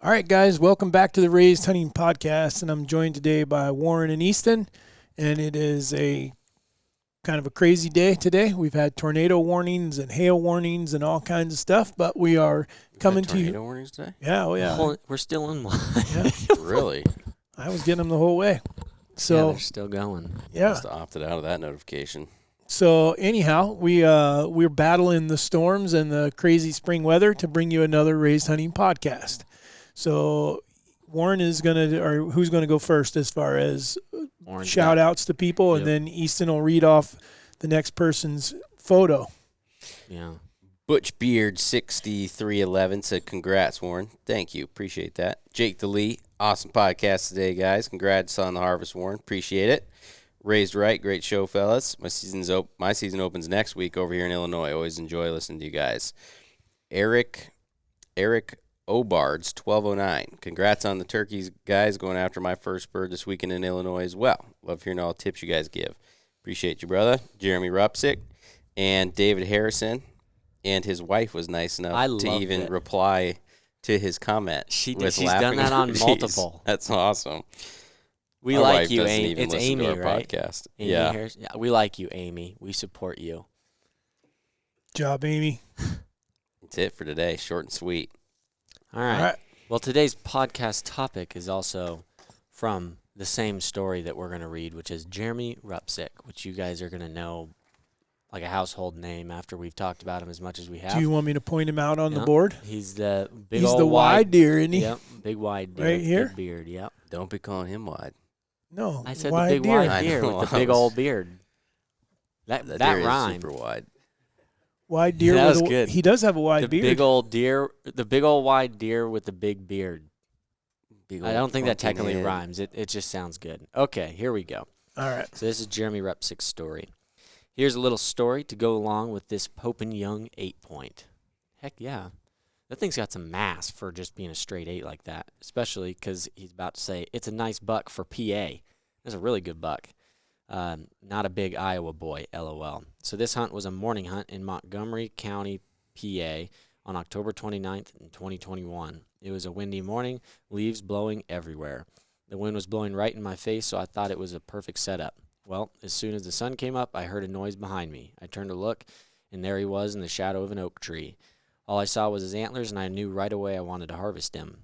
All right, guys, welcome back to the Raised Hunting Podcast, and I'm joined today by Warren and Easton, and it is a kind of a crazy day today. We've had tornado warnings and hail warnings and all kinds of stuff, but we are coming to you. Tornado warnings today? Yeah, oh yeah. We're still in one. Yeah. Really? I was getting them the whole way. Yeah, So, they're still going. yeah. Must have opted out of that notification. So anyhow, we're battling the storms and the crazy spring weather to bring you another Raised Hunting Podcast. So Warren is or who's gonna go first as far as shout outs to people, and then Easton will read off the next person's photo. Yeah. Butch Beard 6311 said, "Congrats, Warren. Thank you. Appreciate that." Jake DeLee, awesome podcast today, guys. Congrats on the harvest, Warren. Appreciate it. Raised Right, great show, fellas. My season opens next week over here in Illinois. Always enjoy listening to you guys. Eric Obards 1209. Congrats on the turkeys, guys. Going after my first bird this weekend in Illinois as well. Love hearing all the tips you guys give. Appreciate you, brother. Jeremy Rupsick and David Harrison. And his wife was nice enough to even reply to his comment. She did. She's done that on multiple. That's awesome. We My like wife you, doesn't Amy. even It's listen Amy, to our right? podcast. Amy Yeah. Harris? Yeah, we like you, Amy. We support you. Job, Amy. That's it for today. Short and sweet. All right. All right. Well, today's podcast topic is also from the same story that we're going to read, which is Jeremy Rupsick, which you guys are going to know like a household name after we've talked about him as much as we have. Do you want me to point him out on the board? He's the big He's old the wide deer, isn't he? Yep, big wide deer. Right here? Big beard, yep. Don't be calling him wide. No, I said wide the big deer. wide deer know, with the big old beard. That deer rhymed. is super wide. Wide deer. That with was good. He does have a wide The beard. big old deer, the big old wide deer with the big beard. Big I old don't think that pumpkin technically head. rhymes. It just sounds good. Okay, here we go. All right. So this is Jeremy Rupsick's story. Here's a little story to go along with this Pope and Young 8-point. Heck yeah. That thing's got some mass for just being a straight 8 like that, especially because he's about to say it's a nice buck for PA. That's a really good buck. Not a big Iowa boy, LOL. So this hunt was a morning hunt in Montgomery County, PA on October 29th in 2021. It was a windy morning, leaves blowing everywhere. The wind was blowing right in my face, so I thought it was a perfect setup. Well, as soon as the sun came up, I heard a noise behind me. I turned to look, and there he was in the shadow of an oak tree. All I saw was his antlers, and I knew right away I wanted to harvest him.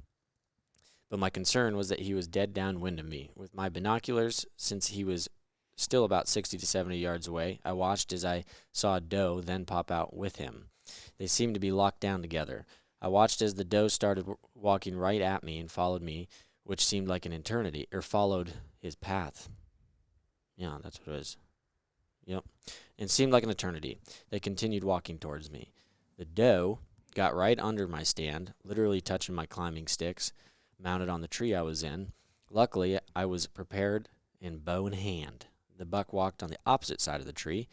But my concern was that he was dead downwind of me. With my binoculars, since he was still about 60 to 70 yards away, I watched as I saw a doe then pop out with him. They seemed to be locked down together. I watched as the doe started walking right at me and followed me, which seemed like an eternity, or followed his path. Yeah, that's what it is. Yep. And seemed like an eternity. They continued walking towards me. The doe got right under my stand, literally touching my climbing sticks, mounted on the tree I was in. Luckily, I was prepared and bow in hand. The buck walked on the opposite side of the tree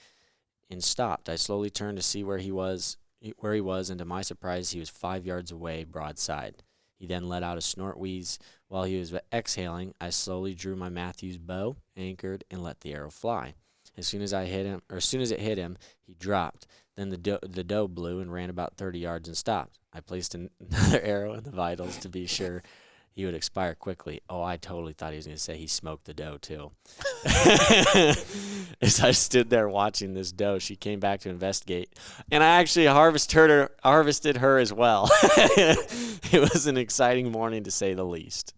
and stopped. I slowly turned to see where he was, and to my surprise, he was 5 yards away, broadside. He then let out a snort wheeze. While he was exhaling, I slowly drew my Matthews bow, anchored, and let the arrow fly. As soon as it hit him, he dropped. Then the doe blew and ran about 30 yards and stopped. I placed another arrow in the vitals to be sure he would expire quickly. Oh, I totally thought he was going to say he smoked the doe, too. As I stood there watching this doe, she came back to investigate, and I actually harvested her as well. It was an exciting morning, to say the least.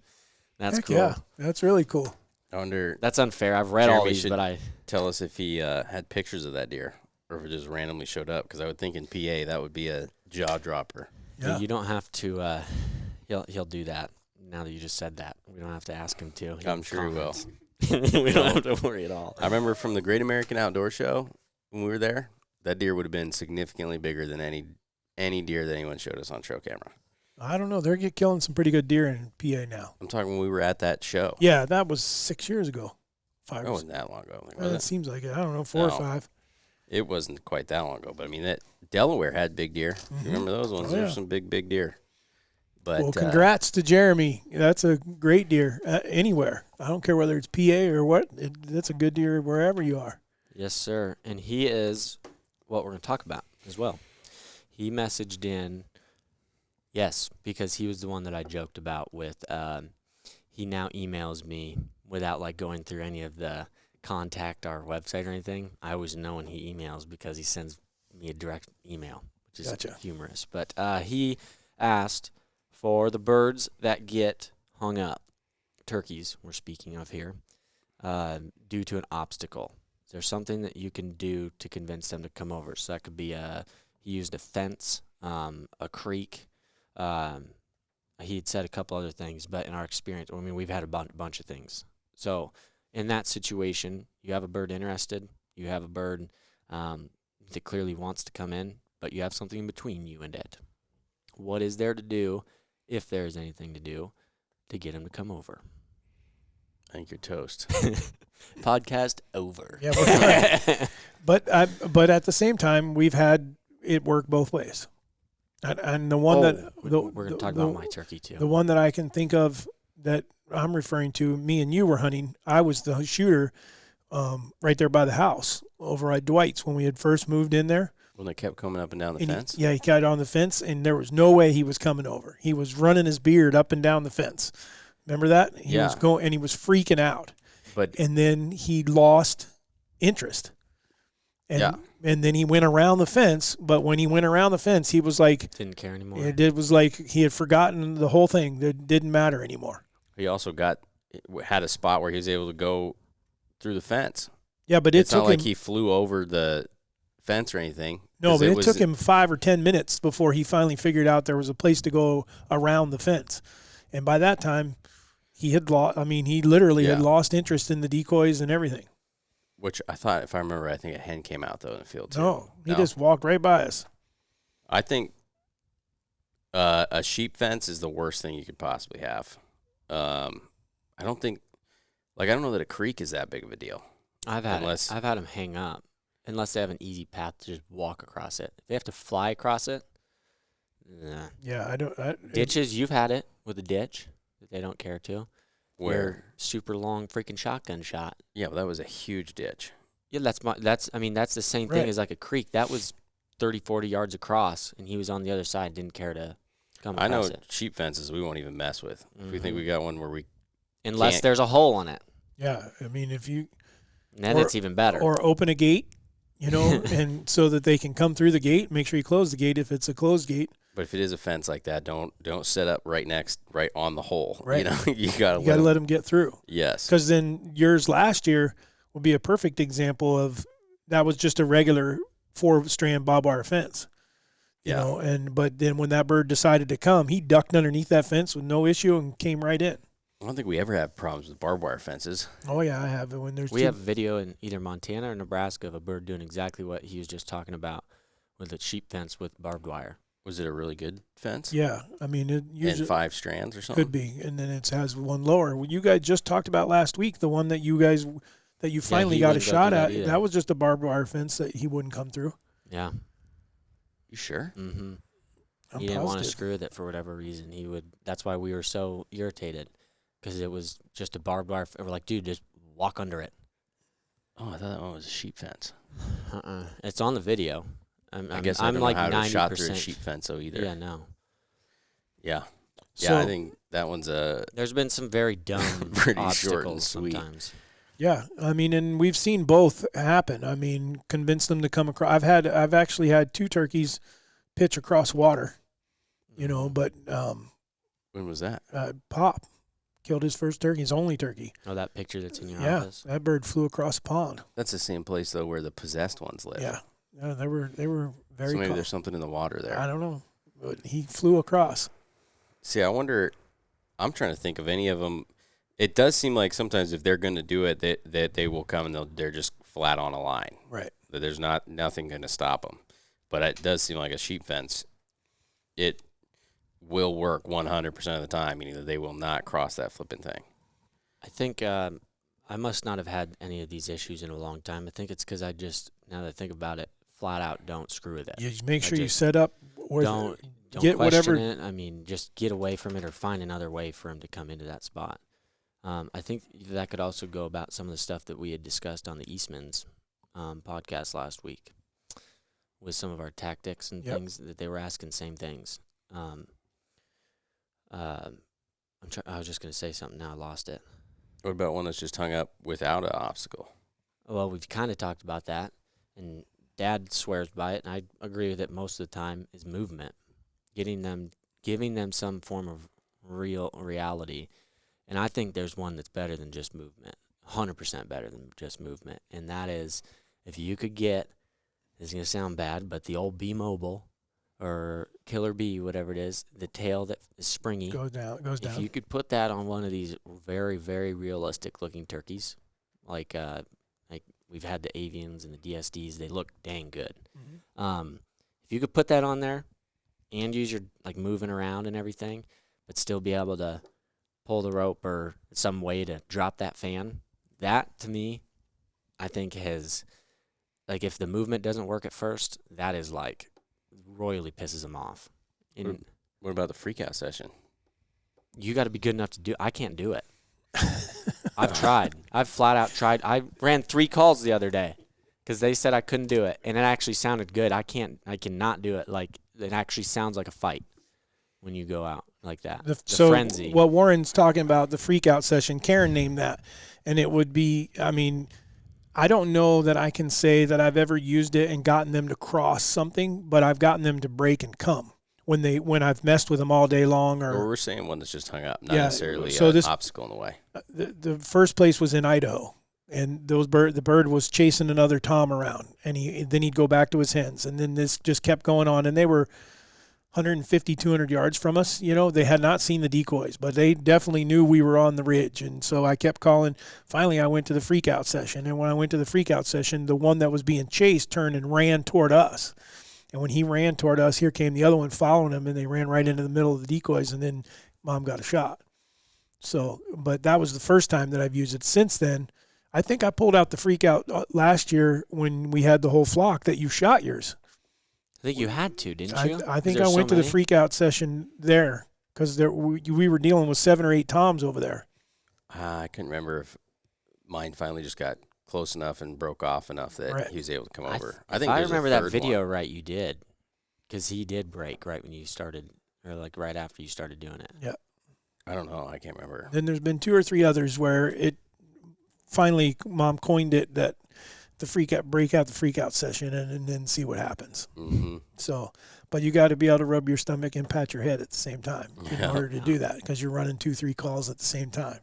That's Heck cool. Yeah, that's really cool. I wonder. That's unfair. I've read all these, but I tell us if he had pictures of that deer or if it just randomly showed up. Because I would think in PA that would be a jaw dropper. Yeah. You don't have to. He'll do that. Now that you just said that, we don't have to ask him to. I'm sure he will. We don't have to worry at all. I remember from the Great American Outdoor Show when we were there, that deer would have been significantly bigger than any deer that anyone showed us on trail camera. I don't know. They're killing some pretty good deer in PA now. I'm talking when we were at that show. Yeah, that was 6 years ago. It wasn't that long ago. It seems like it. I don't know, 4 or 5. It wasn't quite that long ago. But, I mean, that Delaware had big deer. Mm-hmm. You remember those ones? Oh, yeah. There's some big deer. But, well, congrats to Jeremy. That's a great deer anywhere. I don't care whether it's PA or what. That's a good deer wherever you are. Yes, sir. And he is what we're going to talk about as well. He messaged in Yes, because he was the one that I joked about with. He now emails me without like going through any of the contact our website or anything. I always know when he emails because he sends me a direct email, which is Gotcha. humorous. But he asked for the birds that get hung up, turkeys we're speaking of here, due to an obstacle. Is there something that you can do to convince them to come over? So that could be he used a fence, a creek. He had said a couple other things, but in our experience, I mean, we've had a bunch of things. So in that situation, you have a bird interested, you have a bird that clearly wants to come in, but you have something in between you and it. What is there to do, if there is anything to do, to get him to come over? I think you're toast. Podcast over. Yeah, but at the same time, we've had it work both ways. And the one we're going to talk about my turkey too. The one that I can think of that I'm referring to, me and you were hunting. I was the shooter right there by the house over at Dwight's when we had first moved in there. When they kept coming up and down the fence? He got on the fence, and there was no way he was coming over. He was running his beard up and down the fence. Remember that? He was going, and he was freaking out. And then he lost interest. And then he went around the fence, but when he went around the fence, he was like... Didn't care anymore. It was like he had forgotten the whole thing. It didn't matter anymore. He also had a spot where he was able to go through the fence. Yeah, but it's not like he flew over the fence or anything. No, but it took him 5 or 10 minutes before he finally figured out there was a place to go around the fence. And by that time, he had lost... I mean, he literally had lost interest in the decoys and everything. Which I thought, if I remember, I think a hen came out, though, in the field, too. No, he just walked right by us. I think a sheep fence is the worst thing you could possibly have. I don't know that a creek is that big of a deal. I've had them hang up, unless they have an easy path to just walk across it. If they have to fly across it, nah. Yeah, I don't... Ditches, you've had it with a ditch that they don't care to. Where super long freaking shotgun shot. Yeah, well, that was a huge ditch. Yeah, that's the same thing as like a creek. That was 30, 40 yards across, and he was on the other side, didn't care to come across it. I know sheep fences we won't even mess with. If we think we got one where we unless there's a hole in it. Yeah, I mean, if you... Then it's even better. Or open a gate, and so that they can come through the gate. Make sure you close the gate if it's a closed gate. But if it is a fence like that, don't set up right on the hole. Right. You gotta let them get through. Yes. Because then yours last year would be a perfect example of that was just a regular 4-strand barbed wire fence. But then when that bird decided to come, he ducked underneath that fence with no issue and came right in. I don't think we ever have problems with barbed wire fences. Oh yeah, I have. We have video in either Montana or Nebraska of a bird doing exactly what he was just talking about with a sheep fence with barbed wire. Was it a really good fence? Yeah, I mean, it usually and 5 strands or something. Could be, and then it has one lower. Well, you guys just talked about last week the one that you finally got a shot at. That was just a barbed wire fence that he wouldn't come through. Yeah. You sure? Mm-hmm. He didn't want to screw with it for whatever reason. That's why we were so irritated, because it was just a barbed wire. We're like, dude, just walk under it. Oh, I thought that one was a sheep fence. It's on the video. I guess I don't know how to shot through a sheep fence either. Yeah, no. Yeah. Yeah, I think that one's there's been some very dumb pretty obstacles short and sweet. Sometimes. Yeah, I mean, and we've seen both happen. I mean, convince them to come across. I've actually had 2 turkeys pitch across water, but when was that? Pop killed his first turkey, his only turkey. Oh, that picture that's in your office? Yeah, that bird flew across the pond. That's the same place though where the possessed ones live. Yeah. They were very. So maybe there's something in the water there. I don't know, but he flew across. See, I wonder. I'm trying to think of any of them. It does seem like sometimes if they're going to do it, that they will come and they're just flat on a line. Right. That there's nothing going to stop them. But it does seem like a sheep fence. It will work 100% of the time, meaning that they will not cross that flipping thing. I think I must not have had any of these issues in a long time. I think it's because now that I think about it, flat out don't screw with it. You make sure you set up where don't get question whatever it. I mean, just get away from it or find another way for him to come into that spot. I think that could also go about some of the stuff that we had discussed on the Eastman's podcast last week with some of our tactics and things that they were asking same things. I was just going to say something. Now I lost it. What about one that's just hung up without an obstacle? Well, we've kind of talked about that, and Dad swears by it, and I agree with it most of the time, is movement. Giving them some form of reality. And I think there's one that's better than just movement, 100% better than just movement, and that is if you could get, this is going to sound bad, but the old Bee Mobile or Killer Bee, whatever it is, the tail that is springy. Goes down. If you could put that on one of these very, very realistic-looking turkeys, like we've had the avians and the DSDs, they look dang good. Mm-hmm. If you could put that on there and use your moving around and everything, but still be able to pull the rope or some way to drop that fan, that to me, I think has, if the movement doesn't work at first, that is royally pisses them off. And What about the freakout session? you got to be good enough to do. I can't do it. I've tried. I've flat out tried. I ran 3 calls the other day because they said I couldn't do it, and it actually sounded good. I cannot do it. It actually sounds like a fight when you go out like that. The frenzy. What Warren's talking about, the freakout session, Karen named that, and it would be. I don't know that I can say that I've ever used it and gotten them to cross something, but I've gotten them to break and come when I've messed with them all day long. Or we're saying one that's just hung up, not necessarily an obstacle in the way. The first place was in Idaho, and the bird was chasing another tom around, and then he'd go back to his hens, and then this just kept going on, and they were 150, 200 yards from us. They had not seen the decoys, but they definitely knew we were on the ridge. And so I kept calling. Finally, I went to the freakout session. And when I went to the freakout session, the one that was being chased turned and ran toward us. And when he ran toward us, here came the other one following him, and they ran right into the middle of the decoys, and then Mom got a shot. So, but that was the first time that I've used it. Since then, I think I pulled out the freakout last year when we had the whole flock that you shot yours. I think you had to, didn't you? I think I went to the freakout session there because we were dealing with 7 or 8 toms over there. I couldn't remember if mine finally just got close enough and broke off enough that he was able to come over. I think I remember that video one. right. You did, because he did break right when you started, or right after you started doing it. Yeah. I don't know. I can't remember. Then there's been 2 or 3 others where it finally Mom coined it that. Break out the freakout session and then see what happens. Mm-hmm. So, but you got to be able to rub your stomach and pat your head at the same time in order to do that, because you're running 2-3 calls at the same time.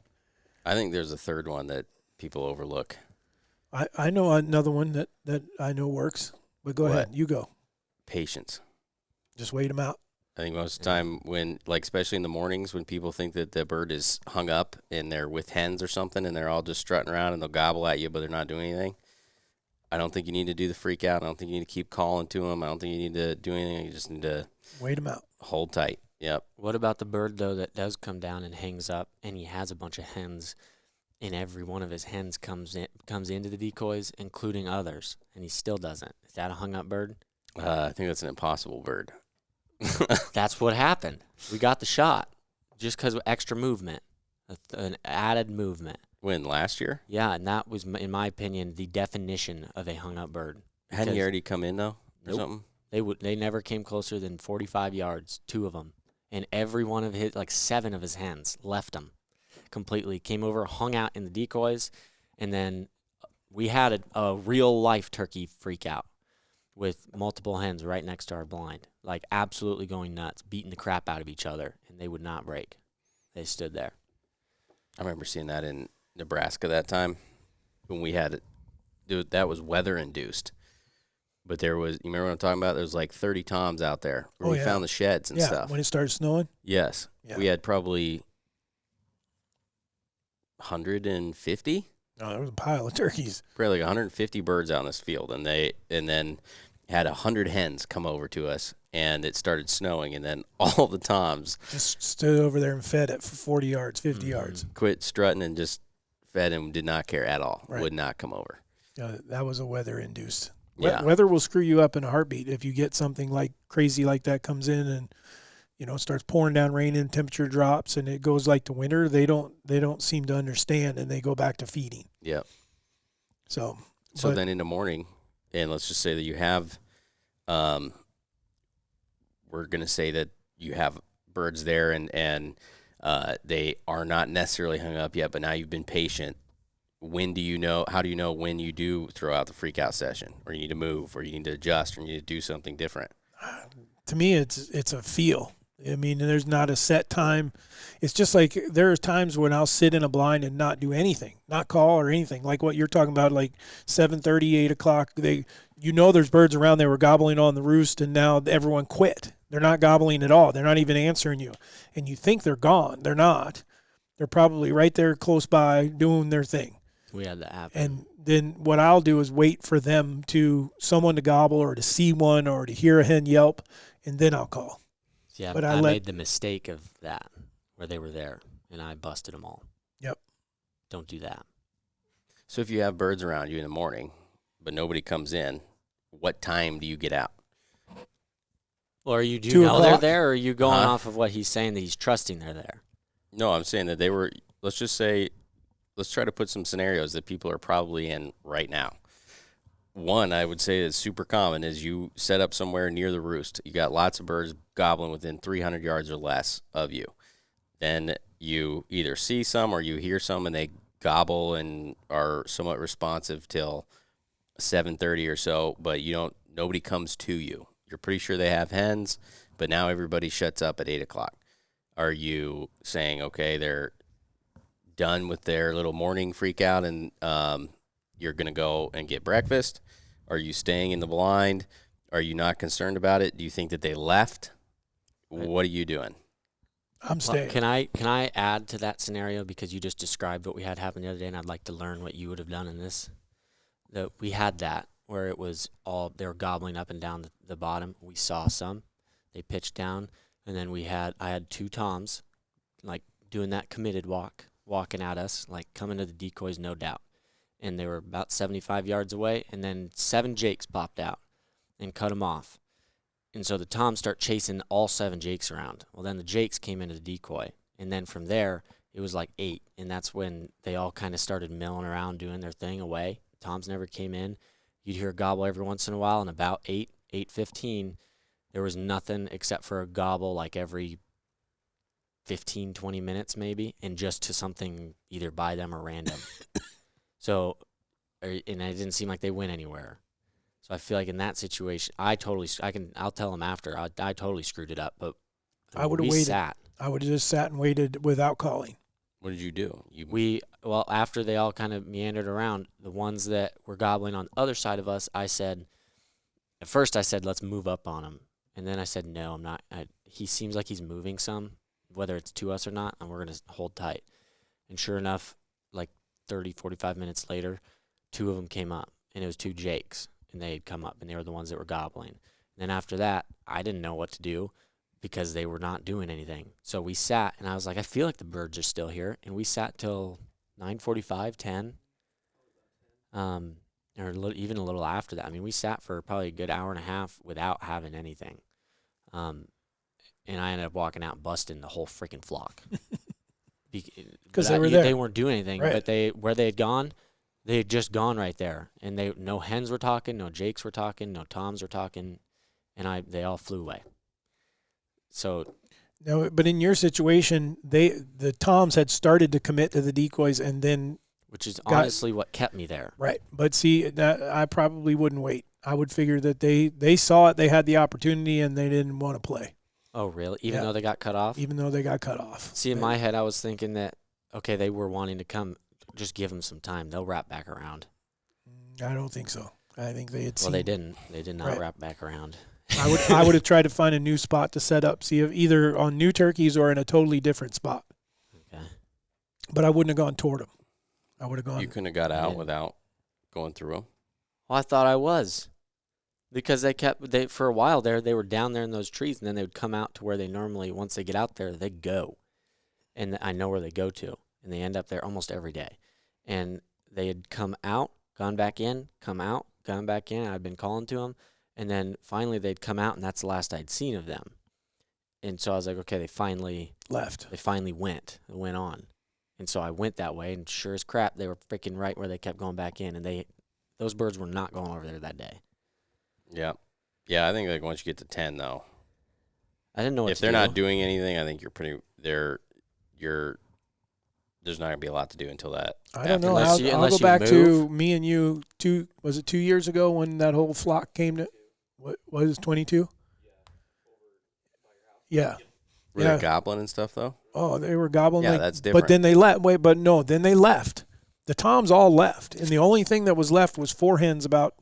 I think there's a third one that people overlook. I know another one that I know works, but go ahead. You go. Patience. Just wait them out. I think most of the time when, especially in the mornings when people think that the bird is hung up and they're with hens or something and they're all just strutting around and they'll gobble at you, but they're not doing anything. I don't think you need to do the freak out. I don't think you need to keep calling to them. I don't think you need to do anything. You just need to wait them out. Hold tight. Yep. What about the bird, though, that does come down and hangs up, and he has a bunch of hens, and every one of his hens comes into the decoys, including others, and he still doesn't? Is that a hung-up bird? I think that's an impossible bird. That's what happened. We got the shot just because of extra movement, an added movement. When, last year? Yeah, and that was, in my opinion, the definition of a hung-up bird. Hadn't he already come in, though, or nope. something? They never came closer than 45 yards, 2 of them. And every one of his, 7 of his hens left him completely. Came over, hung out in the decoys, and then we had a real-life turkey freak out with multiple hens right next to our blind, absolutely going nuts, beating the crap out of each other, and they would not break. They stood there. I remember seeing that in Nebraska that time when we had it. That was weather-induced. But you remember what I'm talking about? There was 30 toms out there where we found the sheds and stuff. When it started snowing? Yes. Yeah. We had probably 150. Oh, there was a pile of turkeys. Probably 150 birds out in this field. And then had 100 hens come over to us, and it started snowing, and then all the toms just stood over there and fed it for 40 yards, 50 yards. Quit strutting and just fed him, did not care at all. Right. Would not come over. That was a weather-induced. Yeah. Weather will screw you up in a heartbeat if you get something crazy like that comes in and starts pouring down rain and temperature drops and it goes like to winter. They don't seem to understand and they go back to feeding. Yep. So then in the morning, and let's just say that you have, we're going to say that you have birds there and they are not necessarily hung up yet, but now you've been patient. When do you know? How do you know when you do throw out the freak out session, or you need to move, or you need to adjust, or you need to do something different? To me, it's a feel. I mean, there's not a set time. It's just like there are times when I'll sit in a blind and not do anything, not call or anything, like what you're talking about, like 7:30, 8 o'clock. There's birds around. They were gobbling on the roost, and now everyone quit. They're not gobbling at all. They're not even answering you. And you think they're gone. They're not. They're probably right there close by doing their thing. We had that happen. And then what I'll do is wait for someone to gobble or to see one or to hear a hen yelp, and then I'll call. Yeah, but I made the mistake of that, where they were there, and I busted them all. Yep. Don't do that. So if you have birds around you in the morning, but nobody comes in, what time do you get out? Or do you 2 know they're o'clock? there, or are you going off of what he's saying that he's trusting they're there? No, I'm saying that they were, let's try to put some scenarios that people are probably in right now. One, I would say is super common is you set up somewhere near the roost. You got lots of birds gobbling within 300 yards or less of you. Then you either see some or you hear some and they gobble and are somewhat responsive till 7:30 or so, but nobody comes to you. You're pretty sure they have hens, but now everybody shuts up at 8 o'clock. Are you saying, okay, they're done with their little morning freak out and you're going to go and get breakfast? Are you staying in the blind? Are you not concerned about it? Do you think that they left? What are you doing? I'm staying. Can I add to that scenario, because you just described what we had happen the other day, and I'd like to learn what you would have done in this. That we had that where it was they were gobbling up and down the bottom. We saw some. They pitched down, and then I had 2 toms, like doing that committed walking at us, like coming to the decoys, no doubt. And they were about 75 yards away, and then 7 jakes popped out and cut them off. And so the toms start chasing all 7 jakes around. Well, then the jakes came into the decoy, and then from there, it was like 8, and that's when they all kind of started milling around doing their thing away. Toms never came in. You'd hear a gobble every once in a while, and about 8:15, there was nothing except for a gobble like every 15, 20 minutes maybe, and just to something either by them or random. And it didn't seem like they went anywhere. So I feel like in that situation, I'll tell them after, I totally screwed it up, but I would have waited. I would have just sat and waited without calling. What did you do? After they all kind of meandered around, the ones that were gobbling on the other side of us, at first I said, let's move up on him. And then I said, no, I'm not. He seems like he's moving some, whether it's to us or not, and we're going to hold tight. And sure enough, like 30, 45 minutes later, 2 of them came up, and it was 2 jakes, and they had come up, and they were the ones that were gobbling. And then after that, I didn't know what to do because they were not doing anything. So we sat, and I was like, I feel like the birds are still here. And we sat till 9:45, 10, even a little after that. I mean, we sat for probably a good hour and a half without having anything. And I ended up walking out and busting the whole freaking flock. Because they were there. They weren't doing anything, Right. but where they had gone, they had just gone right there. And no hens were talking, no jakes were talking, no toms were talking, and they all flew away. So, no, but in your situation, the toms had started to commit to the decoys, and then which is honestly what kept me there. Right, but see, I probably wouldn't wait. I would figure that they saw it, they had the opportunity, and they didn't want to play. Oh, really? Even though they got cut off? Even though they got cut off. See, in my head, I was thinking that, okay, they were wanting to come. Just give them some time. They'll wrap back around. I don't think so. I think they had seen. Well, they didn't. They did not Right. wrap back around. I would have tried to find a new spot to set up, see if either on new turkeys or in a totally different spot. Okay. But I wouldn't have gone toward them. I would have gone. You couldn't have got out without going through them? Well, I thought I was. Because for a while there, they were down there in those trees, and then they would come out to where they normally, once they get out there, they go. And I know where they go to. And they end up there almost every day. And they had come out, gone back in, come out, gone back in. I'd been calling to them. And then finally they'd come out, and that's the last I'd seen of them. And so I was like, okay, they finally left. They finally went on. And so I went that way, and sure as crap, they were freaking right where they kept going back in. And those birds were not going over there that day. Yeah. Yeah, I think like once you get to 10, though, I didn't know what If to they're do. not doing anything, I think there's not gonna be a lot to do until that. I don't know. Unless I'll you go back to move. me and you. 2 years ago when that whole flock came to? What was 22? Yeah. Were they gobbling and stuff though? Oh, they were gobbling. Yeah, like, that's different. But then they then they left. The toms all left, and the only thing that was left was 4 hens about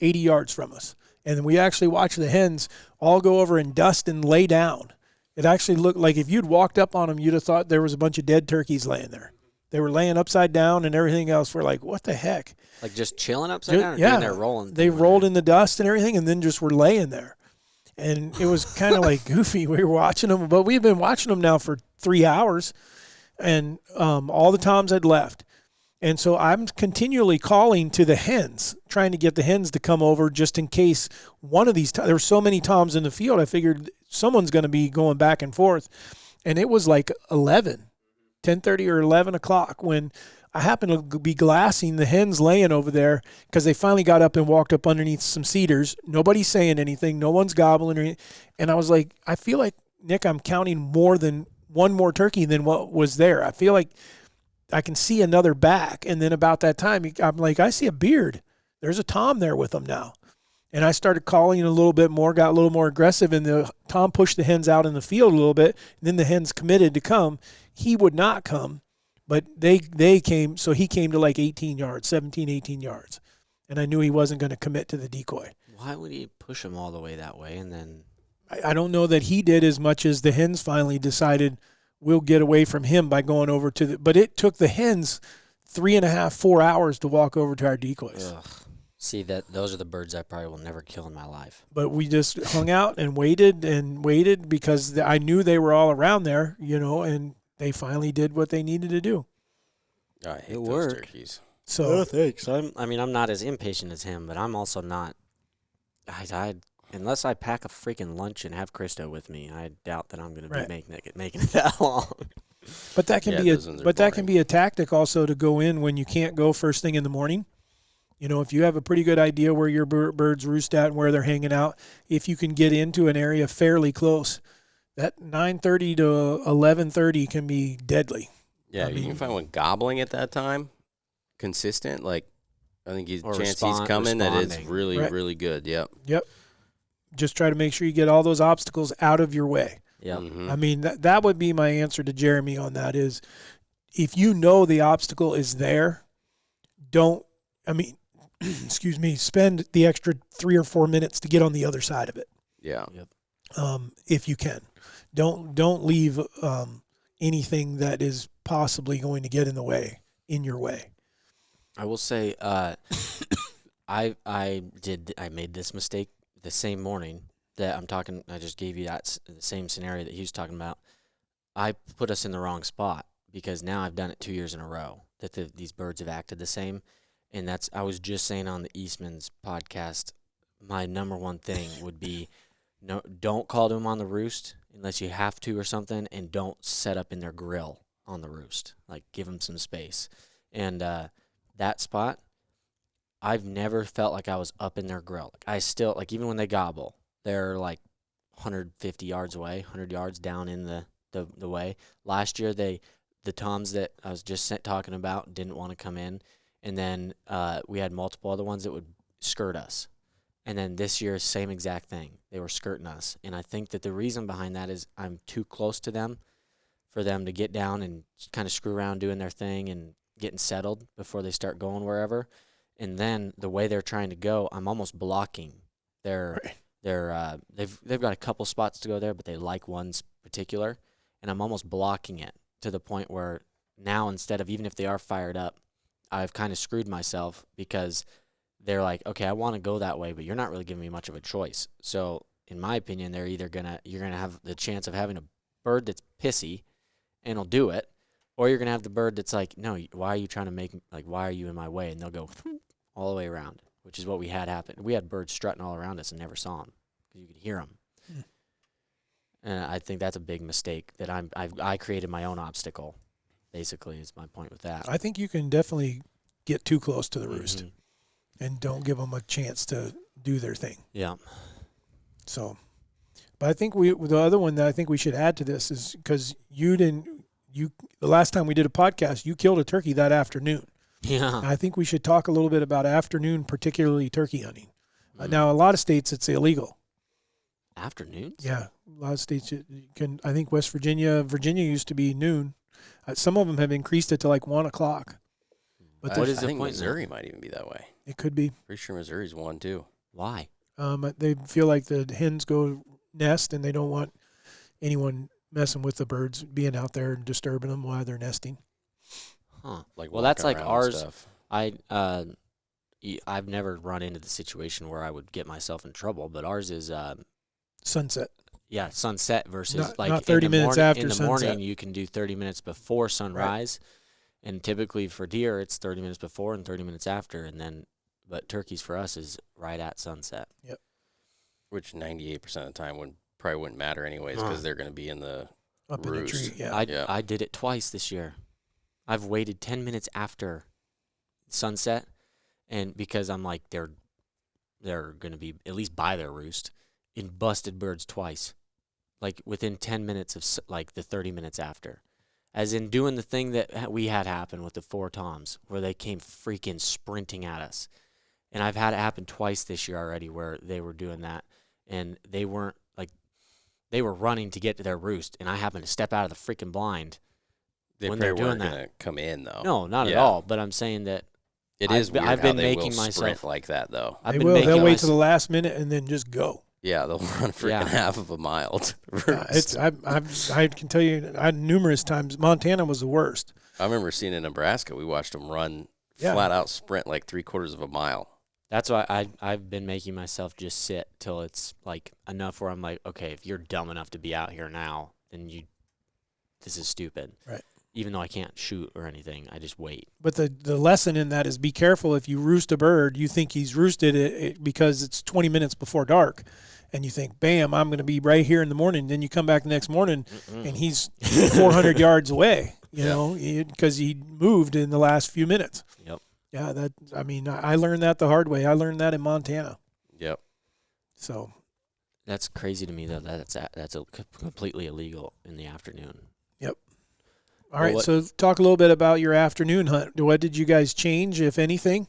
80 yards from us. And we actually watched the hens all go over and dust and lay down. It actually looked like if you'd walked up on them, you'd have thought there was a bunch of dead turkeys laying there. They were laying upside down and everything else. We're like, what the heck? Like just chilling upside down? Or Yeah. they're rolling? They rolled in the dust and everything and then just were laying there. And it was kind of like goofy. We were watching them, but we've been watching them now for 3 hours. And all the toms had left. And so I'm continually calling to the hens, trying to get the hens to come over just in case one of these, there were so many toms in the field, I figured someone's going to be going back and forth. And it was like 10:30 or 11 o'clock when I happened to be glassing the hens laying over there because they finally got up and walked up underneath some cedars. Nobody's saying anything. No one's gobbling or anything. And I was like, I feel like, Nick, I'm counting more than one more turkey than what was there. I feel like I can see another back. And then about that time, I'm like, I see a beard. There's a tom there with them now. And I started calling a little bit more, got a little more aggressive, and the tom pushed the hens out in the field a little bit. And then the hens committed to come. He would not come, but they came. So he came to like 18 yards, 17, 18 yards. And I knew he wasn't going to commit to the decoy. Why would he push them all the way that way? And then I don't know that he did as much as the hens finally decided we'll get away from him by going over to the. But it took the hens 3.5, 4 hours to walk over to our decoys. Ugh. See, those are the birds I probably will never kill in my life. But we just hung out and waited because I knew they were all around there, and they finally did what they needed to do. I hate It those worked. turkeys. So Thanks. I'm not as impatient as him, but I'm also not. Unless I pack a freaking lunch and have Christo with me, I doubt that I'm going to be making it that long. But that can those ones are can be a tactic also to go in when you can't go first thing in the morning. If you have a pretty good idea where your birds roost at and where they're hanging out, if you can get into an area fairly close, that 9:30 to 11:30 can be deadly. Yeah, you can find one gobbling at that time, consistent. Like, I think he's coming. That is really, really good. Yep. Just try to make sure you get all those obstacles out of your way. Yeah. Mm-hmm. I mean, that would be my answer to Jeremy on that is if you know the obstacle is there, spend the extra 3 or 4 minutes to get on the other side of it. Yeah. Yep. If you can. Don't leave anything that is possibly going to get in your way. I will say, I made this mistake the same morning that I just gave you the same scenario that he was talking about. I put us in the wrong spot because now I've done it 2 years in a row that these birds have acted the same. And I was just saying on the Eastman's podcast, my number one thing would be don't call to them on the roost unless you have to or something, and don't set up in their grill on the roost. Like, give them some space. And that spot, I've never felt like I was up in their grill. Like, I still, like, even when they gobble, they're like 150 yards away, 100 yards down in the way. Last year, the toms that I was just talking about didn't want to come in. And then we had multiple other ones that would skirt us. And then this year, same exact thing. They were skirting us. And I think that the reason behind that is I'm too close to them for them to get down and kind of screw around doing their thing and getting settled before they start going wherever. And then the way they're trying to go, I'm almost blocking they've got a couple spots to go there, but they like one's particular. And I'm almost blocking it to the point where now, instead of, even if they are fired up, I've kind of screwed myself because they're like, okay, I want to go that way, but you're not really giving me much of a choice. So in my opinion, they're either you're going to have the chance of having a bird that's pissy and will do it, or you're going to have the bird that's like, no, why are you trying to why are you in my way? And they'll go all the way around, which is what we had happen. We had birds strutting all around us and never saw them because you could hear them. And I think that's a big mistake that I created my own obstacle, basically, is my point with that. I think you can definitely get too close to the roost and don't give them a chance to do their thing. Yeah. So, But I think the other one that I think we should add to this is because the last time we did a podcast, you killed a turkey that afternoon. Yeah. I think we should talk a little bit about afternoon, particularly turkey hunting. Now, a lot of states it's illegal. Afternoons? Yeah, a lot of states you can. I think West Virginia used to be noon. Some of them have increased it to like 1 o'clock. But what is the I think point Missouri might even be that way. It could be. Pretty sure Missouri's 1 too. Why? They feel like the hens go nest, and they don't want anyone messing with the birds, being out there and disturbing them while they're nesting. Huh. Like well, that's like walking around and ours. stuff. I've never run into the situation where I would get myself in trouble, but ours is Sunset. yeah, sunset versus not 30 minutes after in the sunset. morning you can do 30 minutes before sunrise, and typically for deer it's 30 minutes before and 30 minutes after, and then but turkeys for us is right at sunset. Yep. Which 98% of the time probably wouldn't matter anyways because they're going to be in the Up roost. in the tree, yeah. I did it twice this year. I've waited 10 minutes after sunset, and because I'm like they're going to be at least by their roost, and busted birds twice, like within 10 minutes of like the 30 minutes after, as in doing the thing that we had happen with the 4 toms where they came freaking sprinting at us, and I've had it happen twice this year already where they were doing that, and they weren't like they were running to get to their roost, and I happened to step out of the freaking blind. They when probably they're doing weren't that. going to come in though. No, not at Yeah. all. But I'm saying that It is weird I've how been they making will sprint myself like that though. I've They been will. making They'll wait to myself, the last minute and then just go. Yeah, they'll run freaking Yeah. half of a mile to the Yeah, roost. I can tell you, numerous times. Montana was the worst. I remember seeing in Nebraska, we watched them run Yeah. flat out sprint like 3/4 of a mile. That's why I've been making myself just sit till it's like enough where I'm like, okay, if you're dumb enough to be out here now, then this is stupid. Right. Even though I can't shoot or anything, I just wait. But the lesson in that is be careful. If you roost a bird, you think he's roosted it because it's 20 minutes before dark, and you think, bam, I'm going to be right here in the morning. Then you come back the next morning, and he's 400 yards away, you know, because he moved in the last few minutes. Yep. Yeah, I learned that the hard way. I learned that in Montana. Yep. So That's crazy to me though. That's completely illegal in the afternoon. all right, so talk a little bit about your afternoon hunt. What did you guys change, if anything?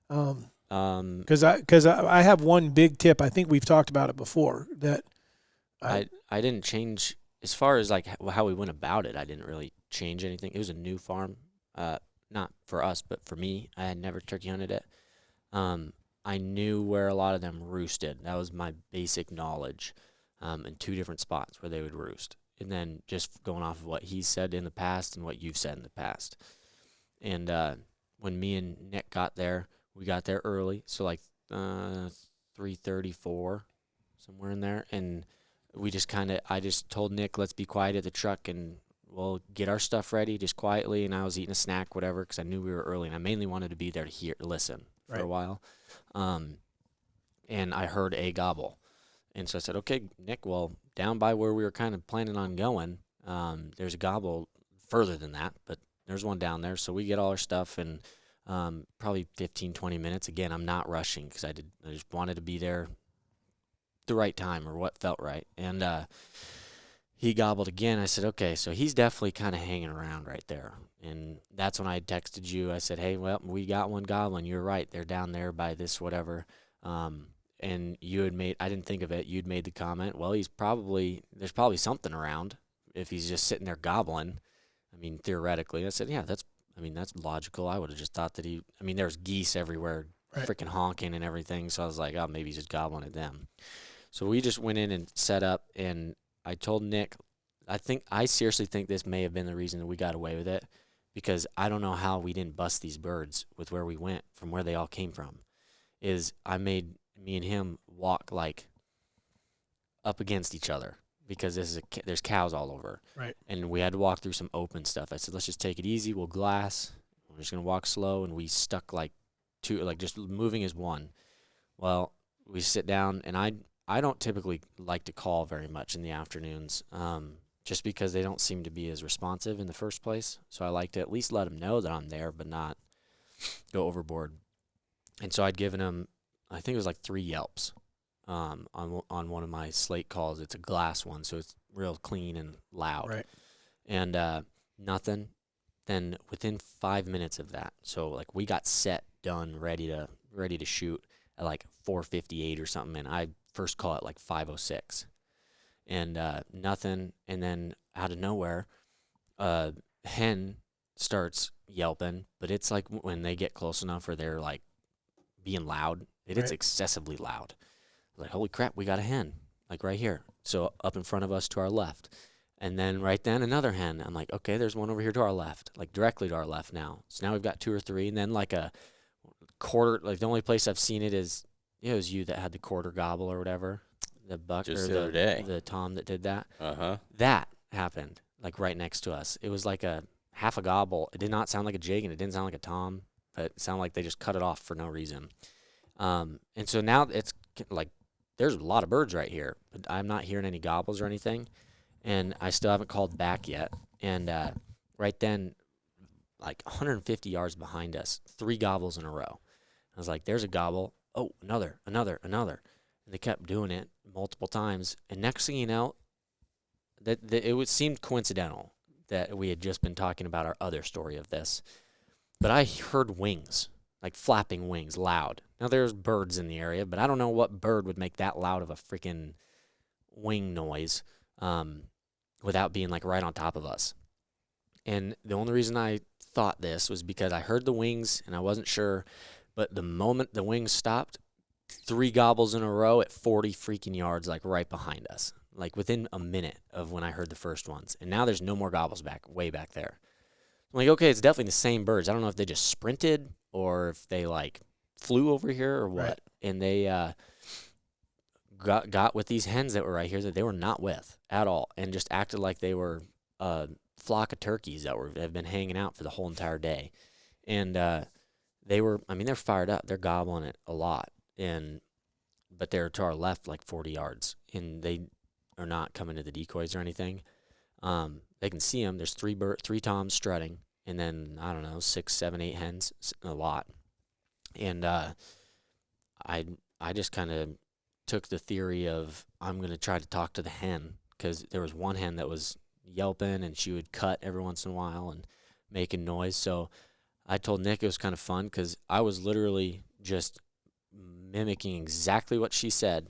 Because I have one big tip. I think we've talked about it before. That I didn't change as far as like how we went about it. I didn't really change anything. It was a new farm, not for us, but for me. I had never turkey hunted it. I knew where a lot of them roosted. That was my basic knowledge, in 2 different spots where they would roost. And then just going off of what he said in the past and what you've said in the past. And when me and Nick got there, we got there early, so like 3:34, somewhere in there. And we just I just told Nick, let's be quiet at the truck and we'll get our stuff ready just quietly. And I was eating a snack, whatever, because I knew we were early. And I mainly wanted to be there to listen for a while. And I heard a gobble. And so I said, okay, Nick, well, down by where we were kind of planning on going, there's a gobble further than that, but there's one down there. So we get all our stuff and probably 15, 20 minutes. Again, I'm not rushing because I just wanted to be there the right time or what felt right. And he gobbled again. I said, okay, so he's definitely kind of hanging around right there. And that's when I texted you. I said, hey, well, we got one gobbling. You're right. They're down there by this whatever. And you had I didn't think of it. You'd made the comment, well, there's probably something around if he's just sitting there gobbling. I mean, theoretically. I said, yeah, that's logical. I would have just thought that there's geese everywhere, freaking honking and everything. So I was like, oh, maybe he's just gobbling at them. So we just went in and set up, and I told Nick, I seriously think this may have been the reason that we got away with it, because I don't know how we didn't bust these birds with where we went from where they all came from. I made me and him walk like up against each other because there's cows all over. Right. And we had to walk through some open stuff. I said, let's just take it easy. We'll glass. We're just going to walk slow. And we stuck like 2, like just moving as one. Well, we sit down, and I don't typically like to call very much in the afternoons, just because they don't seem to be as responsive in the first place. So I like to at least let them know that I'm there, but not go overboard. And so I'd given them, I think it was like 3 yelps. on one of my slate calls. It's a glass one, so it's real clean and loud. Right. And nothing. Then within 5 minutes of that, so like we got set, done, ready to shoot at like 4:58 or something, and I first call it like 5:06, and nothing. And then out of nowhere, hen starts yelping, but it's like when they get close enough where they're like being loud, it's excessively loud. Like, holy crap, we got a hen, like right here. So up in front of us to our left. And then right then another hen. I'm like, okay, there's one over here to our left, like directly to our left now. So now we've got 2 or 3. And then like a quarter, like the only place I've seen it is, it was you that had the quarter gobble or whatever. The buck Just or the other day. The tom that did that. Uh-huh. That happened like right next to us. It was like a half a gobble. It did not sound like a jig and it didn't sound like a tom, but it sounded like they just cut it off for no reason. And so now it's like there's a lot of birds right here, but I'm not hearing any gobbles or anything. And I still haven't called back yet. And right then, like 150 yards behind us, 3 gobbles in a row. I was like, there's a gobble. Oh, another. And they kept doing it multiple times. And next thing you know, it seemed coincidental that we had just been talking about our other story of this. But I heard wings, like flapping wings, loud. Now, there's birds in the area, but I don't know what bird would make that loud of a freaking wing noise. Without being like right on top of us. And the only reason I thought this was because I heard the wings and I wasn't sure, but the moment the wings stopped, 3 gobbles in a row at 40 freaking yards, like right behind us, like within a minute of when I heard the first ones. And now there's no more gobbles way back there. I'm like, okay, it's definitely the same birds. I don't know if they just sprinted or if they like flew over here or what. Right. And they, got with these hens that were right here that they were not with at all and just acted like they were a flock of turkeys that have been hanging out for the whole entire day. And they're fired up. They're gobbling it a lot. But they're to our left like 40 yards. And they are not coming to the decoys or anything. They can see them. There's 3 toms strutting. And then, I don't know, 6, 7, 8 hens, a lot. And I just kind of took the theory of I'm going to try to talk to the hen because there was one hen that was yelping and she would cut every once in a while and making noise. So I told Nick it was kind of fun because I was literally just mimicking exactly what she said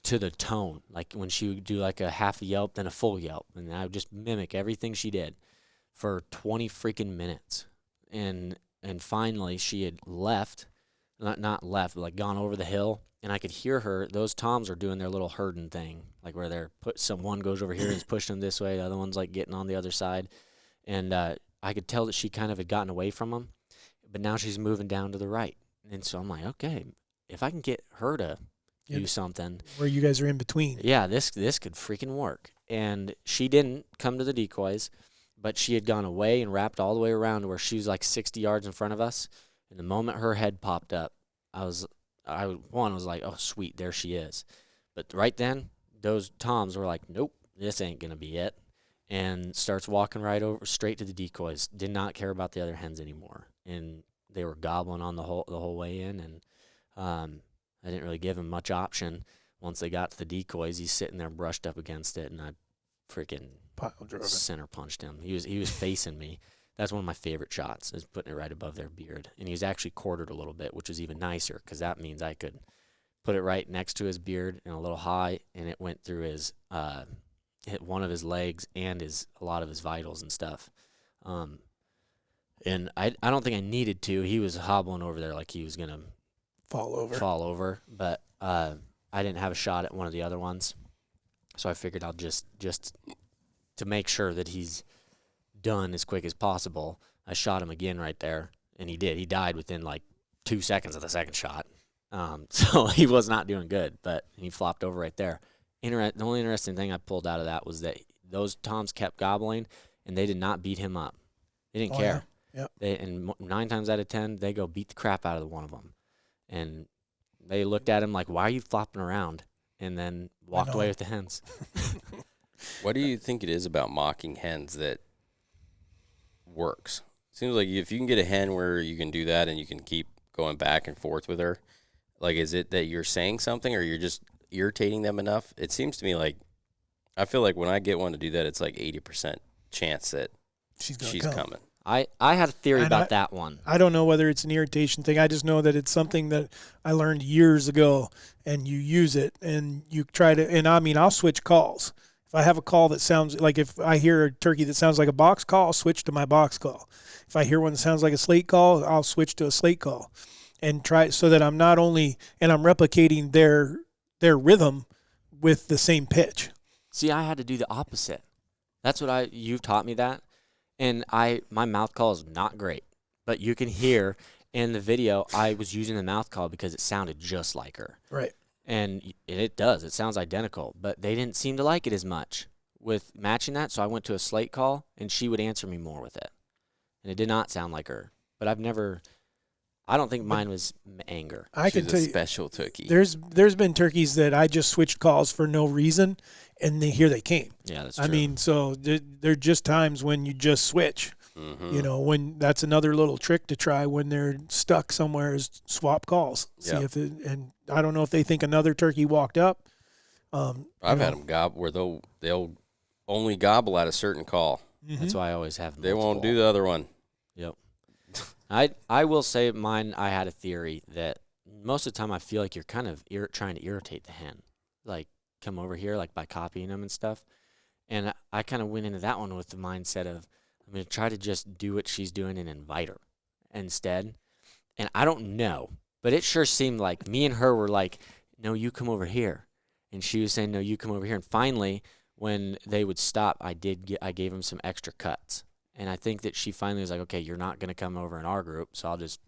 to the tone. Like when she would do like a half yelp, then a full yelp. And I would just mimic everything she did for 20 freaking minutes. And finally she had left, not left, but like gone over the hill. And I could hear her. Those toms are doing their little herding thing, like where they're one goes over here and is pushing them this way, the other one's like getting on the other side. And I could tell that she kind of had gotten away from them, but now she's moving down to the right. And so I'm like, okay, if I can get her to do something, where you guys are in between, yeah, this could freaking work. And she didn't come to the decoys, but she had gone away and wrapped all the way around to where she was like 60 yards in front of us. And the moment her head popped up, I was like, oh, sweet, there she is. But right then, those toms were like, nope, this ain't going to be it, and starts walking right over straight to the decoys. Did not care about the other hens anymore. And they were gobbling on the whole way in, and I didn't really give him much option. Once they got to the decoys, he's sitting there brushed up against it, and I freaking center punched him. He was facing me. That's one of my favorite shots, is putting it right above their beard. And he was actually quartered a little bit, which was even nicer because that means I could put it right next to his beard and a little high, and it went through his hit one of his legs and a lot of his vitals and stuff. And I don't think I needed to. He was hobbling over there like he was going to fall over. But I didn't have a shot at one of the other ones. So I figured I'll just to make sure that he's done as quick as possible, I shot him again right there, and he did. He died within like 2 seconds of the second shot. So he was not doing good, but he flopped over right there. The only interesting thing I pulled out of that was that those toms kept gobbling, and they did not beat him up. They didn't care. Yeah. And 9 times out of 10, they go beat the crap out of one of them. And they looked at him like, why are you flopping around? And then walked away with the hens. What do you think it is about mocking hens that works? Seems like if you can get a hen where you can do that and you can keep going back and forth with her, Like, is it that you're saying something or you're just irritating them enough? It seems to me like, I feel like when I get one to do that, it's like 80% chance that she's coming. I had a theory about that one. I don't know whether it's an irritation thing. I just know that it's something that I learned years ago, and you use it, and you try to, and I mean, I'll switch calls. If I have a call that sounds like, if I hear a turkey that sounds like a box call, I'll switch to my box call. If I hear one that sounds like a slate call, I'll switch to a slate call, and try so that I'm not only, and I'm replicating their rhythm with the same pitch. See, I had to do the opposite. That's what you've taught me that. And my mouth call is not great. But you can hear in the video I was using the mouth call because it sounded just like her. Right. And it does. It sounds identical. But they didn't seem to like it as much with matching that. So I went to a slate call, and she would answer me more with it. And it did not sound like her. But I don't think mine was anger. I can tell you, special turkey. There's been turkeys that I just switched calls for no reason, and here they came. Yeah, that's true. I mean, so there are just times when you just switch. Mm-hmm. You know, when that's another little trick to try when they're stuck somewhere is swap calls. See if it, and I don't know if they think another turkey walked up. I've had them gobble where they'll only gobble at a certain call. Mm-hmm. That's why I always have. They won't do the other one. Yep. I will say mine. I had a theory that most of the time I feel like you're kind of trying to irritate the hen, like come over here, like by copying them and stuff. And I kind of went into that one with the mindset of I'm going to try to just do what she's doing and invite her instead. And I don't know, but it sure seemed like me and her were like, no, you come over here. And she was saying, no, you come over here. And finally, when they would stop, I gave them some extra cuts. And I think that she finally was like, okay, you're not going to come over in our group, so I'll just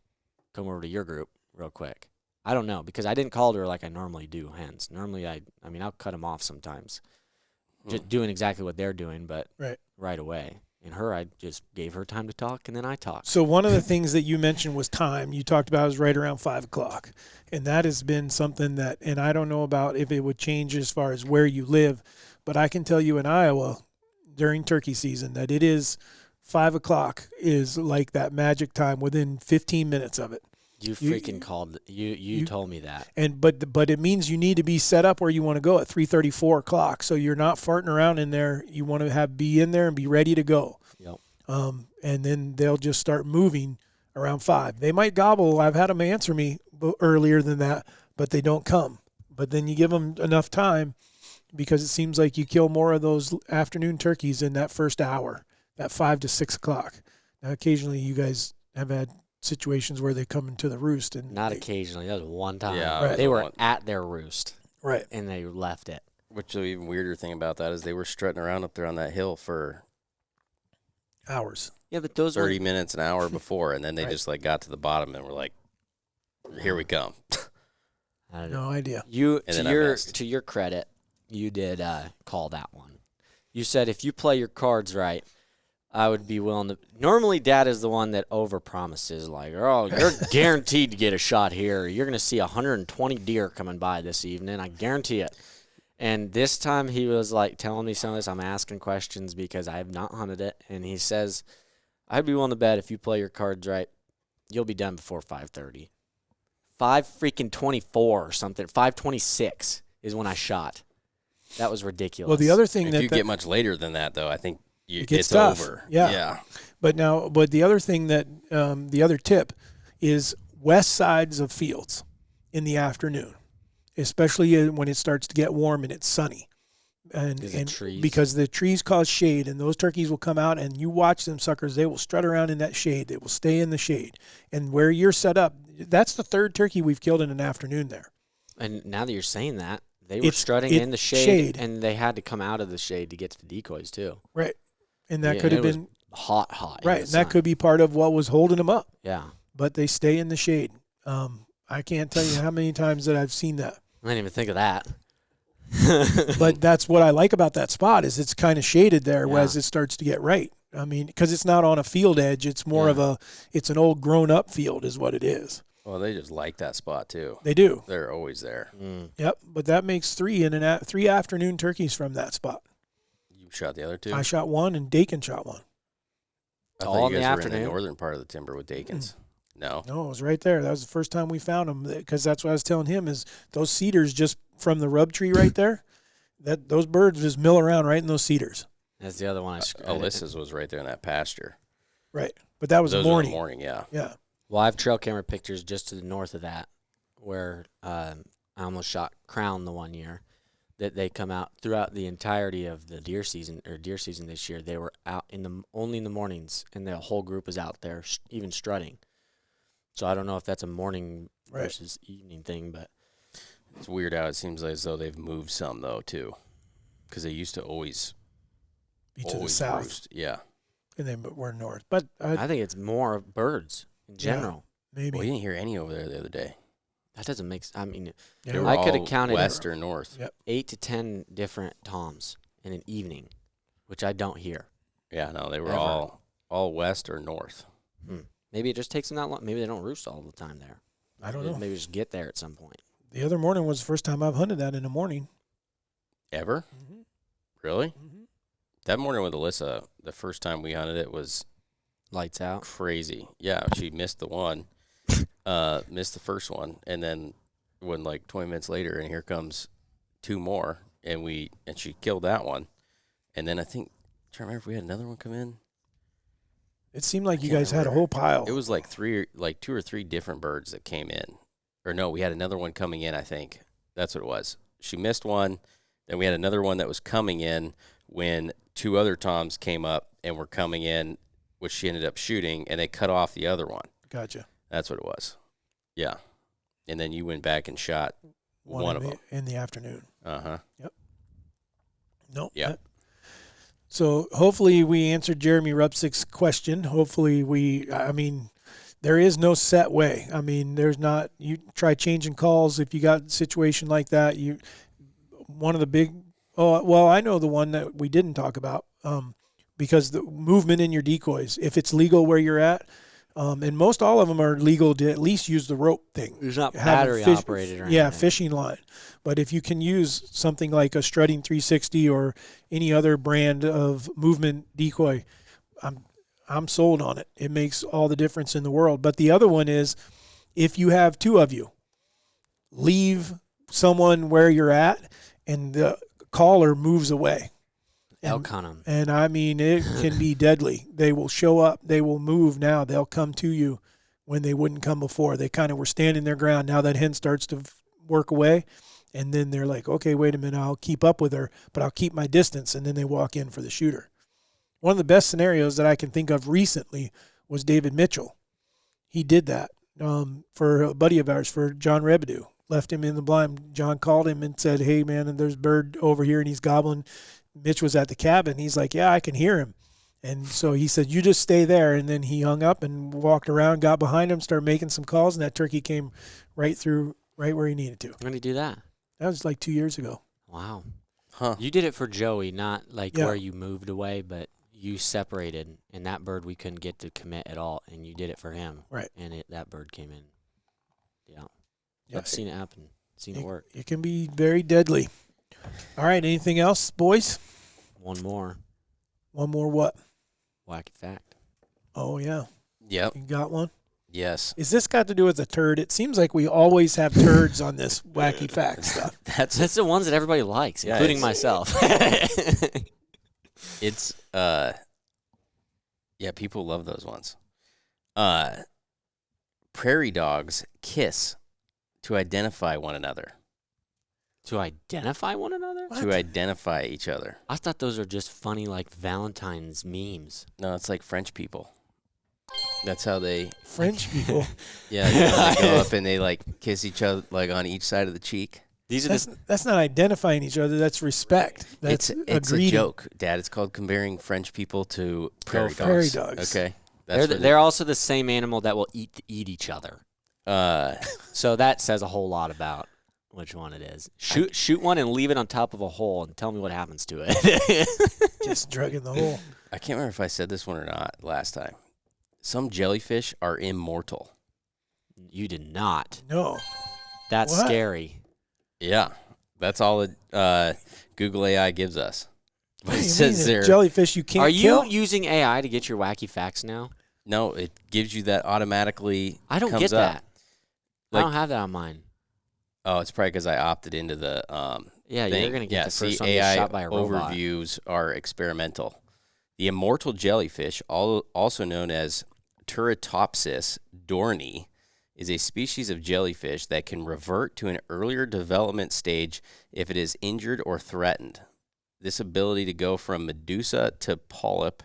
come over to your group real quick. I don't know, because I didn't call to her like I normally do hens. Normally, I mean, I'll cut them off sometimes. Just doing exactly what they're doing, but right away. And her, I just gave her time to talk, and then I talked. So one of the things that you mentioned was time. You talked about it was right around 5 o'clock. And that has been something that, and I don't know about if it would change as far as where you live, but I can tell you in Iowa during turkey season that it is 5 o'clock is like that magic time within 15 minutes of it. You freaking called. You told me that. And but it means you need to be set up where you want to go at 3:30, 4 o'clock. So you're not farting around in there. You want to be in there and be ready to go. Yep. And then they'll just start moving around 5. They might gobble. I've had them answer me earlier than that, but they don't come. But then you give them enough time because it seems like you kill more of those afternoon turkeys in that first hour, that 5 to 6 o'clock. Now, occasionally you guys have had situations where they come into the roost and occasionally. That was one time. Yeah, right. They were at their roost. Right. And they left it. Which the even weirder thing about that is they were strutting around up there on that hill for hours. Yeah, but those 30 minutes, an hour before, and then they just like got to the bottom and were like, here we come. I don't No know. idea. To your credit, you did call that one. You said if you play your cards right, I would be willing to. Normally, Dad is the one that overpromises, like, "Oh, you're guaranteed to get a shot here. You're going to see 120 deer coming by this evening. I guarantee it." And this time, he was like telling me some of this. I'm asking questions because I have not hunted it, and he says, "I'd be willing to bet if you play your cards right, you'll be done before 5:30." 5:24 or something. 5:26 is when I shot. That was ridiculous. Well, the other thing if that you get much later than that, though, I think it's tough. Over. Yeah. But the other thing that the other tip is west sides of fields in the afternoon, especially when it starts to get warm and it's sunny. And trees? Because the trees cause shade, and those turkeys will come out, and you watch them suckers, they will strut around in that shade. They will stay in the shade. And where you're set up, that's the third turkey we've killed in an afternoon there. And now that you're saying that, they were strutting in the shade, and they had to come out of the shade to get to the decoys too. Right. And that could have been hot. Right. And that could be part of what was holding them up. Yeah. But they stay in the shade. I can't tell you how many times that I've seen that. I didn't even think of that. But that's what I like about that spot is it's kind of shaded there as it starts to get right. I mean, because it's not on a field edge. It's more of it's an old grown-up field is what it is. Well, they just like that spot, too. They do. They're always there. Mm. Yep. But that makes 3 afternoon turkeys from that spot. You shot the other 2? I shot 1, and Dakin shot 1. I All thought in you the guys were in afternoon? the northern part of the timber with Dakins. No. No, it was right there. That was the first time we found them, because that's what I was telling him is those cedars just from the rub tree right there, that those birds just mill around right in those cedars. That's the other one. Alyssa's was right there in that pasture. Right. But that was Those morning. were the morning, yeah. Yeah. Well, I have trail camera pictures just to the north of that where I almost shot crown the one year. That they come out throughout the entirety of the deer season this year. They were out only in the mornings, and the whole group was out there, even strutting. So I don't know if that's a morning versus evening thing, but it's weird how it seems like as though they've moved some though too, because they used to always be to the south. Roost. Yeah, and then we're north. But I think it's more of birds in general. Yeah, maybe. Well, you didn't hear any over there the other day. That doesn't make sense. I mean, I could have counted west or north. Yep. 8 to 10 different toms in an evening, which I don't hear. Yeah, no, they were Ever. all west or north. Maybe it just takes them that long. Maybe they don't roost all the time there. I don't know. Maybe just get there at some point. The other morning was the first time I've hunted that in the morning. Ever? Mm-hmm. Really? Mm-hmm. That morning with Alyssa, the first time we hunted it was Lights out. crazy. Yeah, she missed the one, missed the first one, and then when like 20 minutes later, and here comes 2 more, and she killed that one, and then I think I'm trying to remember if we had another one come in. It seemed like you can't guys had a remember. whole pile. It was like 2 or 3 different birds that came in, or no, we had another one coming in. I think that's what it was. She missed one, then we had another one that was coming in when 2 other toms came up and were coming in, which she ended up shooting, and they cut off the other one. Gotcha. That's what it was. Yeah. And then you went back and shot one of them. In the afternoon. Uh-huh. Yep. Nope. Yeah. So hopefully we answered Jeremy Rupsick's question. Hopefully there is no set way. I mean, there's not, you try changing calls if you got a situation like that. I know the one that we didn't talk about, because the movement in your decoys, if it's legal where you're at, and most all of them are legal to at least use the rope thing. There's not battery operated or anything. Yeah, fishing line. But if you can use something like a strutting 360 or any other brand of movement decoy, I'm sold on it. It makes all the difference in the world. But the other one is, if you have 2 of you, leave someone where you're at, and the caller moves away. Elk hunt 'em. And I mean, it can be deadly. They will show up. They will move now. They'll come to you when they wouldn't come before. They kind of were standing their ground. Now that hen starts to work away, and then they're like, okay, wait a minute, I'll keep up with her, but I'll keep my distance, and then they walk in for the shooter. One of the best scenarios that I can think of recently was David Mitchell. He did that for a buddy of ours, for John Rebideau. Left him in the blind. John called him and said, hey, man, and there's a bird over here, and he's gobbling. Mitch was at the cabin. He's like, yeah, I can hear him. And so he said, you just stay there. And then he hung up and walked around, got behind him, started making some calls, and that turkey came right where he needed to. When did you do that? That was like 2 years ago. Wow. Huh. You did it for Joey, not like Yeah. where you moved away, but you separated, and that bird we couldn't get to commit at all, and you did it for him. Right. And that bird came in. Yeah. Yeah. I've seen it happen. Seen it work. It can be very deadly. All right, anything else, boys? One more One more what? wacky fact. Oh, yeah. Yep. You got one? Yes. Is this got to do with a turd? It seems like we always have turds on this wacky fact stuff. That's the ones that everybody likes, Yeah, including it's- myself. It's yeah, people love those ones. Prairie dogs kiss to identify one another. To identify one another? To identify each other. I thought those are just funny, like Valentine's memes. No, it's like French people. That's how they. French people. Yeah, they go up and they like kiss each other like on each side of the cheek. These are That's not identifying each other. That's respect. That's It's a greeting. joke, Dad. It's called comparing French people to prairie dogs. prairie dogs. Okay, they're also the same animal that will eat each other. So that says a whole lot about which one it is. Shoot one and leave it on top of a hole and tell me what happens to it. Just drug in the hole. I can't remember if I said this one or not last time. Some jellyfish are immortal. You did not. No. That's What? scary. Yeah, that's all Google AI gives us. But What it do you says mean? they're Jellyfish you can't Are you kill? using AI to get your wacky facts now? No, it gives you that automatically. I don't comes get up. that. I Like- don't have that on mine. Oh, it's probably because I opted into the Yeah, thing. you're going to get the first one AI get shot by a robot. overviews are experimental. The immortal jellyfish, also known as Turritopsis dohrnii, is a species of jellyfish that can revert to an earlier development stage if it is injured or threatened. This ability to go from medusa to polyp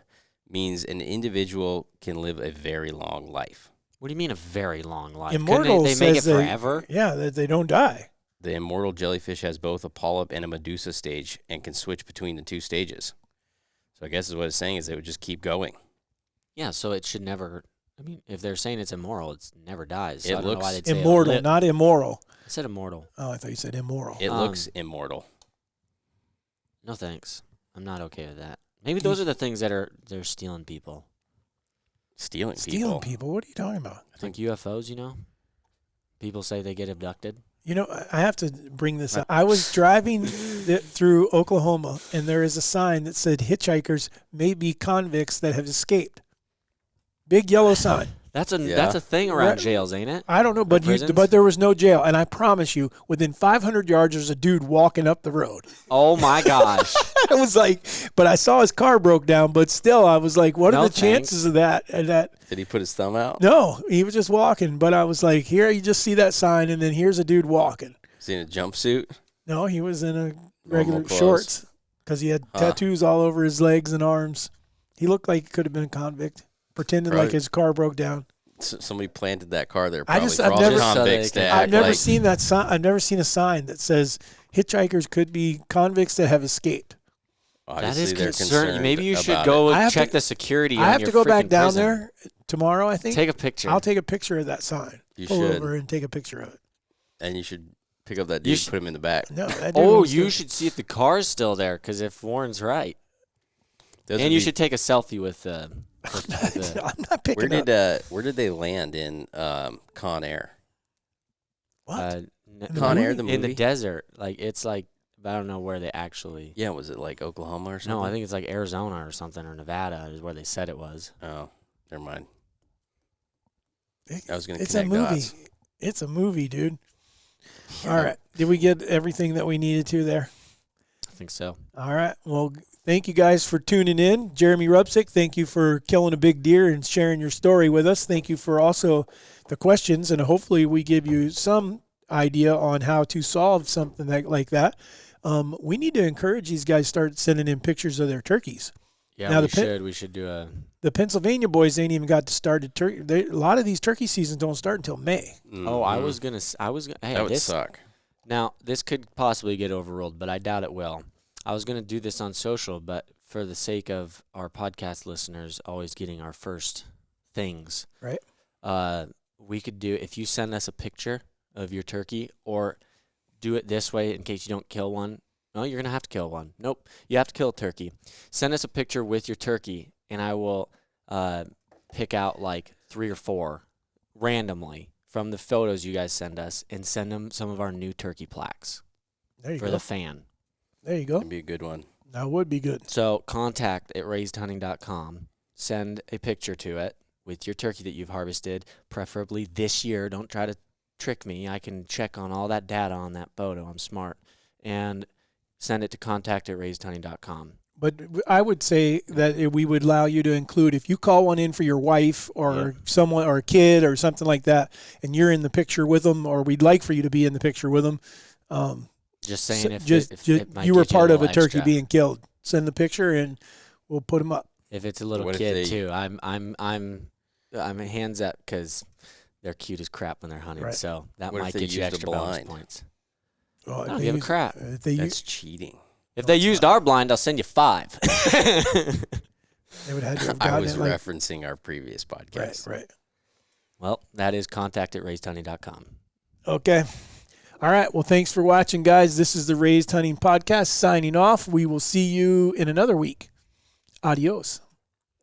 means an individual can live a very long life. What do you mean a very long life? Immortal Couldn't they make it says forever? Yeah, that they don't die. The immortal jellyfish has both a polyp and a medusa stage and can switch between the two stages. So I guess what it's saying is it would just keep going. Yeah, so it should never. I mean, if they're saying it's immoral, it never dies. So It I don't know looks why they'd say Immortal, not immoral. I said immortal. Oh, I thought you said immoral. It looks immortal. No thanks. I'm not okay with that. Maybe those are the things that they're stealing people. Stealing people. What are you talking about? Like UFOs, you know? People say they get abducted. You know, I have to bring this up. I was driving through Oklahoma, and there is a sign that said hitchhikers may be convicts that have escaped. Big yellow sign. That's a thing around jails, ain't it? I don't know, but there was no jail. And I promise you, within 500 yards, there's a dude walking up the road. Oh, my gosh. I was like, but I saw his car broke down, but still, I was like, what are the thanks. chances of that? Did he put his thumb out? No, he was just walking. But I was like, here, you just see that sign, and then here's a dude walking. Is he in a jumpsuit? No, he was in a regular clothes. shorts because he had tattoos all over his legs and arms. He looked like he could have been a convict, pretending like his car broke down. Somebody planted that car there. I've Probably never- for all the convicts to I've act never like. seen that sign. I've never seen a sign that says hitchhikers could be convicts that have escaped. That Obviously, is they're concerning. concerned Maybe you should about go I have check to- the security I on have your to go back freaking down prison. there tomorrow, I think. Take a picture. I'll take a picture of that sign. You Pull should. over and take a picture of it. And you should pick up that dude and put him in the back. No, that dude Oh, was you the- should see if the car's still there, because if Warren's right. Those And would you be- should take a selfie with the I'm not picking up. Where did they land in Con Air? What? Con Air, the movie? in the desert. Like it's like I don't know where they actually. Yeah, was it like Oklahoma or something? No, I think it's like Arizona or something, or Nevada is where they said it was. Oh, never mind. I was going to It's a connect movie. dots. It's a movie, dude. All right. Did we get everything that we needed to there? I think so. All right. Well, thank you guys for tuning in. Jeremy Rubsick, thank you for killing a big deer and sharing your story with us. Thank you for also the questions, and hopefully we give you some idea on how to solve something like that. We need to encourage these guys to start sending in pictures of their turkeys. Yeah, Now we should do a. The Pennsylvania boys ain't even got to start a turkey. A lot of these turkey seasons don't start until May. Oh, I was gonna. Hey, That would this suck. now this could possibly get overruled, but I doubt it will. I was gonna do this on social, but for the sake of our podcast listeners always getting our first things, Right. We could do if you send us a picture of your turkey, or do it this way in case you don't kill one. No, you're gonna have to kill one. Nope, you have to kill a turkey. Send us a picture with your turkey, and I will pick out like 3 or 4 randomly from the photos you guys send us, and send them some of our new turkey plaques There you for go. the fan. There you go. That'd be a good one. That would be good. So contact@raisedhunting.com. Send a picture to it with your turkey that you've harvested, preferably this year. Don't try to trick me. I can check on all that data on that photo. I'm smart. And send it to contact@raisedhunting.com. But I would say that we would allow you to include, if you call one in for your wife or someone or a kid or something like that, and you're in the picture with them, or we'd like for you to be in the picture with them. Just saying, if it might you were get part of a little turkey extra. being killed, send the picture and we'll put them up. If it's a little What if kid they- too, I'm hands up because they're cute as crap when they're hunting. Right. So that What if might they get you used a extra bonus blind? points. Well, I if don't they give a use- crap. If they, That's cheating. If they used our blind, I'll send you 5. they would have to have I gotten was it like, referencing our previous podcast. right. Well, that is contact@raisedhunting.com. Okay. All right. Well, thanks for watching, guys. This is the Raised Hunting Podcast signing off. We will see you in another week. Adios.